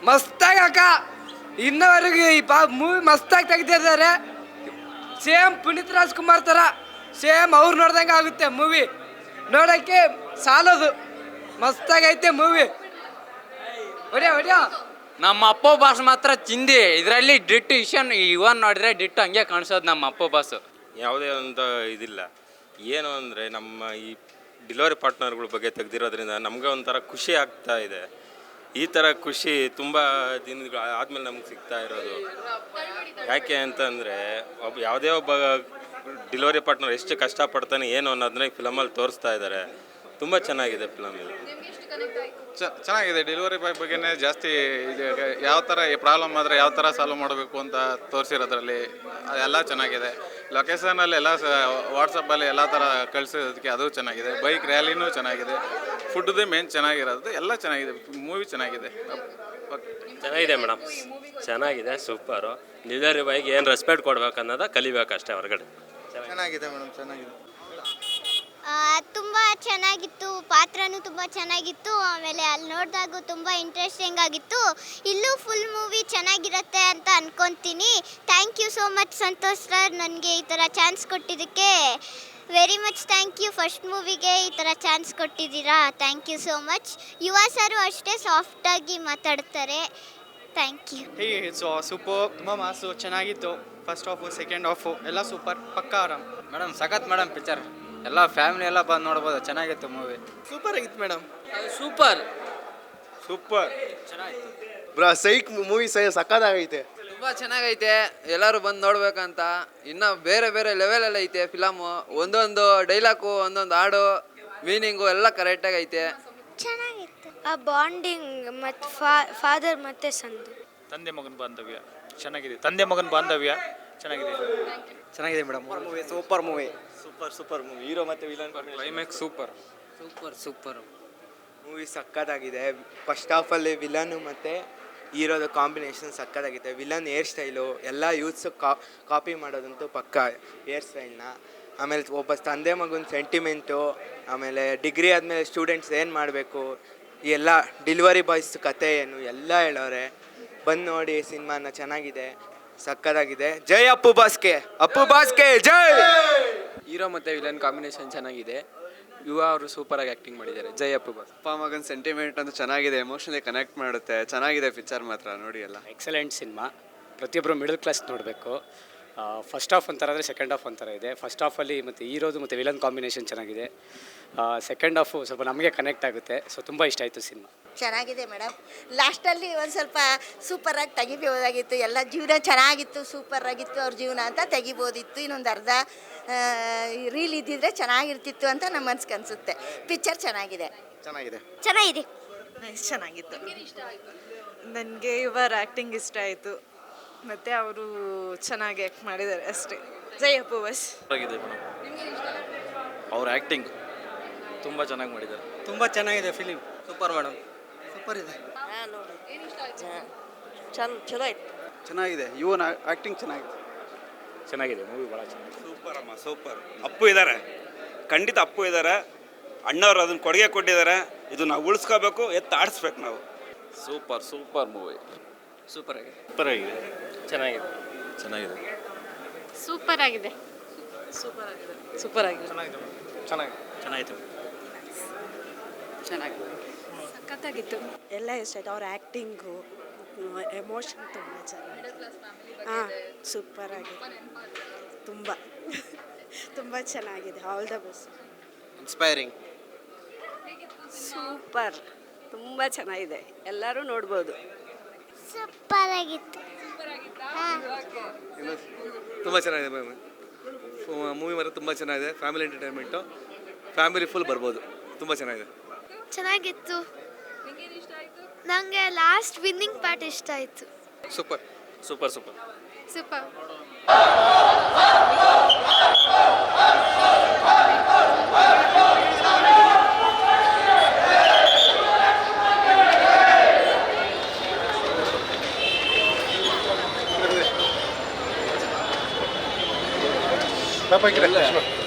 ಮಸ್ತಾಗಿ ಅಕ್ಕ, ಇನ್ನವರೆಗೂ ಈ movie ಮಸ್ತಾಗಿ ತೆಗ್ದಿದ್ದಾರೆ. Same Puneeth Rajkumar ಥರ ಸೇಮ್ ಅವ್ರು ನೋಡ್ದಂಗೆ ಆಗುತ್ತೆ ಮೂವಿ. ನೋಡೋಕ್ಕೆ ಸಾಲದು, ಮಸ್ತಾಗೈತೆ ಮೂವಿ. ಹೊಡಿಯೋ ನಮ್ಮ ಅಪ್ಪ ಬಾಸ್ ಮಾತ್ರ ಚಿಂದಿ. ಇದರಲ್ಲಿ ಡಿಟ್ಟು ಇವನ್ ನೋಡಿದ್ರೆ ಡಿಟ್ಟು ಹಂಗೆ ಕಾಣಿಸೋದು ನಮ್ಮ ಅಪ್ಪ ಬಾಸು. ಯಾವುದೇ ಅಂತ ಇದಿಲ್ಲ. ಏನು ಅಂದರೆ ನಮ್ಮ ಈ ಡೆಲಿವರಿ ಪಾರ್ಟ್ನರ್ಗಳ ಬಗ್ಗೆ ತೆಗೆದಿರೋದ್ರಿಂದ ನಮಗೆ ಒಂಥರ ಖುಷಿ ಆಗ್ತಾ ಇದೆ. ಈ ಥರ ಖುಷಿ ತುಂಬ ದಿನಗಳು ಆದಮೇಲೆ ನಮ್ಗೆ ಸಿಗ್ತಾ ಇರೋದು. ಯಾಕೆ ಅಂತಂದರೆ ಯಾವುದೇ ಒಬ್ಬ ಡೆಲಿವರಿ ಪಾರ್ಟ್ನರ್ ಎಷ್ಟು ಕಷ್ಟಪಡ್ತಾನೆ ಏನು ಅನ್ನೋದನ್ನ ಈ ಫಿಲಮಲ್ಲಿ ತೋರಿಸ್ತಾ ಇದ್ದಾರೆ. ತುಂಬ ಚೆನ್ನಾಗಿದೆ ಫಿಲಮ್ ಇದು. ಚೆನ್ನಾಗಿದೆ. ಡೆಲಿವರಿ ಬಾಯ್ ಬಗ್ಗೆನೇ ಜಾಸ್ತಿ ಇದು, ಯಾವ ಥರ ಪ್ರಾಬ್ಲಮ್ ಆದರೆ ಯಾವ ಥರ ಸಾಲ್ವ್ ಮಾಡಬೇಕು ಅಂತ ತೋರಿಸಿರೋದ್ರಲ್ಲಿ ಎಲ್ಲ ಚೆನ್ನಾಗಿದೆ. ಲೊಕೇಶನಲ್ಲಿ ಎಲ್ಲ ವಾಟ್ಸಪ್ಪಲ್ಲಿ ಎಲ್ಲ ಥರ ಕಳಿಸೋದಕ್ಕೆ ಅದು ಚೆನ್ನಾಗಿದೆ. ಬೈಕ್ ರ್ಯಾಲಿನೂ ಚೆನ್ನಾಗಿದೆ. ಫುಡ್ದು ಮೇನ್ ಚೆನ್ನಾಗಿರೋದು ಎಲ್ಲ ಚೆನ್ನಾಗಿದೆ. ಮೂವಿ ಚೆನ್ನಾಗಿದೆ. ಚೆನ್ನಾಗಿದೆ ಮೇಡಮ್, ಚೆನ್ನಾಗಿದೆ, ಸೂಪರು. ಡೆಲಿವರಿ ಬಾಯ್ಗೆ ಏನು ರೆಸ್ಪೆಕ್ಟ್ ಕೊಡ್ಬೇಕು ಅನ್ನೋದು ಕಲಿಬೇಕಷ್ಟೇ ಹೊರಗಡೆ. ಚೆನ್ನಾಗಿದೆ ಮೇಡಮ್, ಚೆನ್ನಾಗಿದೆ. ತುಂಬ ಚೆನ್ನಾಗಿತ್ತು, ಪಾತ್ರನೂ ತುಂಬ ಚೆನ್ನಾಗಿತ್ತು. ಆಮೇಲೆ ಅಲ್ಲಿ ನೋಡಿದಾಗೂ ತುಂಬ ಇಂಟ್ರೆಸ್ಟಿಂಗ್ ಆಗಿತ್ತು. ಇಲ್ಲೂ ಫುಲ್ ಮೂವಿ ಚೆನ್ನಾಗಿರುತ್ತೆ ಅಂತ ಅಂದ್ಕೊತೀನಿ. Thank you so much Santosh sir, ನನಗೆ ಈ ಥರ ಚಾನ್ಸ್ ಕೊಟ್ಟಿದ್ದಕ್ಕೆ very much thank you. First ಮೂವಿಗೆ ಈ ಥರ ಚಾನ್ಸ್ ಕೊಟ್ಟಿದ್ದೀರಾ, ಥ್ಯಾಂಕ್ ಯು ಸೋ ಮಚ್. ಯುವ ಸರು ಅಷ್ಟೇ ಸಾಫ್ಟಾಗಿ ಮಾತಾಡ್ತಾರೆ. Thank you. ಸೊ ಸೂಪರ್, ತುಂಬ ಮಾಸು, ಚೆನ್ನಾಗಿತ್ತು. ಫಸ್ಟ್ ಹಾಫು ಸೆಕೆಂಡ್ ಹಾಫು ಎಲ್ಲ ಸೂಪರ್, ಪಕ್ಕ ಆರಾಮ್. ಮೇಡಮ್ ಸಖತ್ ಮೇಡಮ್ ಪಿಕ್ಚರ್, ಎಲ್ಲ ಫ್ಯಾಮಿಲಿ ಎಲ್ಲ ಬಂದು ನೋಡ್ಬೋದು. ಚೆನ್ನಾಗಿತ್ತು ಮೂವಿ, ಸೂಪರ್ ಆಗಿತ್ತು ಮೇಡಮ್. ಸೂಪರ್ ಚೆನ್ನಾಗಿತ್ತು ಬ್ರಾ. ಸೈಕ್ ಮೂವಿ ಸಕ್ಕತ್ತಾಗೈತೆ, ತುಂಬ ಚೆನ್ನಾಗೈತೆ. ಎಲ್ಲರೂ ಬಂದು ನೋಡ್ಬೇಕಂತ. ಇನ್ನು ಬೇರೆ ಬೇರೆ ಲೆವೆಲಲ್ಲಿ ಐತೆ ಫಿಲಮು. ಒಂದೊಂದು ಡೈಲಾಗು, ಒಂದೊಂದು ಹಾಡು, ಮೀನಿಂಗು ಎಲ್ಲ ಕರೆಕ್ಟಾಗಿ ಐತೆ. ಚೆನ್ನಾಗಿತ್ತು. ಆ ಬಾಂಡಿಂಗ್ ಮತ್ತು ಫಾದರ್ ಮತ್ತು ಸಂದು, ತಂದೆ ಮಗನ ಬಾಂಧವ್ಯ ಚೆನ್ನಾಗಿದೆ. ತಂದೆ ಮಗನ ಬಾಂಧವ್ಯ ಚೆನ್ನಾಗಿದೆ. ಚೆನ್ನಾಗಿದೆ madam movie. Super movie, super movie. Hero ಮತ್ತು ವಿಲನ್ ಕ್ಲೈಮ್ಯಾಕ್ಸ್ ಸೂಪರ್ ಮೂವಿ ಸಕ್ಕತ್ತಾಗಿದೆ. ಫಸ್ಟ್ ಹಾಫಲ್ಲಿ ವಿಲನ್ನು ಮತ್ತು ಹೀರೋದ ಕಾಂಬಿನೇಷನ್ ಸಕ್ಕತ್ತಾಗಿದೆ. ವಿಲನ್ ಹೇರ್ ಸ್ಟೈಲು ಎಲ್ಲ ಯೂತ್ಸು ಕಾಪಿ ಮಾಡೋದಂತೂ ಪಕ್ಕ ಹೇರ್ ಸ್ಟೈಲ್ನ. ಆಮೇಲೆ ಒಬ್ಬ ತಂದೆ ಮಗನ ಸೆಂಟಿಮೆಂಟು, ಆಮೇಲೆ ಡಿಗ್ರಿ ಆದಮೇಲೆ ಸ್ಟೂಡೆಂಟ್ಸ್ ಏನು ಮಾಡಬೇಕು, ಎಲ್ಲ ಡೆಲಿವರಿ ಬಾಯ್ಸ್ ಕತೆ ಏನು ಎಲ್ಲ ಹೇಳೋರೆ. ಬಂದು ನೋಡಿ ಸಿನಿಮಾನ, ಚೆನ್ನಾಗಿದೆ, ಸಕ್ಕತ್ತಾಗಿದೆ. ಜೈ ಅಪ್ಪು ಬಾಸ್ಕೆ ಜೈ. ಹೀರೋ ಮತ್ತು ವಿಲನ್ ಕಾಂಬಿನೇಷನ್ ಚೆನ್ನಾಗಿದೆ. ಯುವ ಅವರು ಸೂಪರಾಗಿ ಆ್ಯಕ್ಟಿಂಗ್ ಮಾಡಿದ್ದಾರೆ. ಜೈ ಅಪ್ಪು ಬಾಸ್. ಅಪ್ಪ ಮಗನ ಸೆಂಟಿಮೆಂಟ್ ಅಂತ ಚೆನ್ನಾಗಿದೆ, ಎಮೋಷನಲಿ ಕನೆಕ್ಟ್ ಮಾಡುತ್ತೆ. ಚೆನ್ನಾಗಿದೆ ಪಿಕ್ಚರ್ ಮಾತ್ರ, ನೋಡಿ ಎಲ್ಲ ಎಕ್ಸಲೆಂಟ್ ಸಿನಿಮಾ. ಪ್ರತಿಯೊಬ್ಬರು ಮಿಡಲ್ ಕ್ಲಾಸ್ ನೋಡಬೇಕು. ಫಸ್ಟ್ ಹಾಫ್ ಒಂಥರ ಆದರೆ ಸೆಕೆಂಡ್ ಹಾಫ್ ಒಂಥರ ಇದೆ. ಫಸ್ಟ್ ಹಾಫಲ್ಲಿ ಮತ್ತು ಹೀರೋದು ಮತ್ತು ವಿಲನ್ ಕಾಂಬಿನೇಷನ್ ಚೆನ್ನಾಗಿದೆ. ಸೆಕೆಂಡ್ ಹಾಫು ಸ್ವಲ್ಪ ನಮಗೆ ಕನೆಕ್ಟ್ ಆಗುತ್ತೆ. ಸೊ ತುಂಬ ಇಷ್ಟ ಆಯಿತು ಸಿನಿಮಾ. ಚೆನ್ನಾಗಿದೆ ಮೇಡಮ್. ಲಾಸ್ಟಲ್ಲಿ ಒಂದು ಸ್ವಲ್ಪ ಸೂಪರಾಗಿ ತೆಗಿಬೋದಾಗಿತ್ತು. ಎಲ್ಲ ಜೀವನ ಚೆನ್ನಾಗಿತ್ತು, ಸೂಪರಾಗಿತ್ತು ಅವ್ರ ಜೀವನ ಅಂತ ತೆಗಿಬೋದಿತ್ತು. ಇನ್ನೊಂದು ಅರ್ಧ ರೀಲ್ ಇದ್ದಿದ್ರೆ ಚೆನ್ನಾಗಿರ್ತಿತ್ತು ಅಂತ ನಮ್ಮ ಮನ್ಸಿಗೆ ಅನಿಸುತ್ತೆ. ಪಿಕ್ಚರ್ ಚೆನ್ನಾಗಿದೆ. ಚೆನ್ನಾಗಿತ್ತು. ನನಗೆ ಇವರ ಆ್ಯಕ್ಟಿಂಗ್ ಇಷ್ಟ ಆಯಿತು, ಮತ್ತು ಅವರು ಚೆನ್ನಾಗಿ ಆ್ಯಕ್ಟ್ ಮಾಡಿದ್ದಾರೆ ಅಷ್ಟೇ. ಜೈ ಅಪ್ಪು ಬಾಸ್. ಆಗಿದೆ ಮೇಡಮ್. ಅವ್ರ ಆ್ಯಕ್ಟಿಂಗ್ ತುಂಬ ಚೆನ್ನಾಗಿ ಮಾಡಿದ್ದಾರೆ. ತುಂಬ ಚೆನ್ನಾಗಿದೆ ಫಿಲಿಮ್. Super madam. ಸೂಪರ್ ಇದೆ. ಚಲೋ ಆಯ್ತು. ಚೆನ್ನಾಗಿದೆ. ಇವನ್ ಆ್ಯಕ್ಟಿಂಗ್ ಚೆನ್ನಾಗಿದೆ ಮೂವಿ, ಭಾಳ ಚೆನ್ನಾಗಿದೆ. ಸೂಪರ್ ಅಮ್ಮ, ಸೂಪರ್. ಅಪ್ಪು ಇದ್ದಾರೆ, ಖಂಡಿತ ಅಪ್ಪು ಇದ್ದಾರೆ. ಅಣ್ಣವ್ರು ಅದನ್ನು ಕೊಡುಗೆ ಕೊಟ್ಟಿದ್ದಾರೆ. ಇದು ನಾವು ಉಳಿಸ್ಕೋಬೇಕು, ಆಡಿಸ್ಬೇಕು ನಾವು. Super movie. ಸೂಪರ್ ಆಗಿದೆ. ಚೆನ್ನಾಗಿದೆ. ಸೂಪರ್ ಆಗಿದೆ. ಸಖತ್ತಾಗಿತ್ತು. ಎಲ್ಲ ಇಷ್ಟ ಆಯಿತು. ಅವ್ರ ಆ್ಯಕ್ಟಿಂಗು, ಎಮೋಷನ್ ತುಂಬ ಚೆನ್ನಾಗಿದೆ. ಸೂಪರ್ ಆಗಿದೆ. ತುಂಬ ಚೆನ್ನಾಗಿದೆ. All the best. Inspiring. Super, ತುಂಬ ಚೆನ್ನಾಗಿದೆ. ಎಲ್ಲರೂ ನೋಡ್ಬೋದು. ಸೂಪರ್ ಆಗಿತ್ತು. ತುಂಬ ಚೆನ್ನಾಗಿದೆ ಮೂವಿ ಮಾತ್ರ ತುಂಬ ಚೆನ್ನಾಗಿದೆ. ಫ್ಯಾಮಿಲಿ ಎಂಟರ್ಟೈನ್ಮೆಂಟು, ಫ್ಯಾಮಿಲಿ ಫುಲ್ ಬರ್ಬೋದು. ತುಂಬ ಚೆನ್ನಾಗಿದೆ. ಚೆನ್ನಾಗಿತ್ತು. ನನಗೆ ಲಾಸ್ಟ್ ವಿನ್ನಿಂಗ್ ಪಾರ್ಟ್ ಇಷ್ಟ ಆಯಿತು. ಸೂಪರ್. Bye-bye.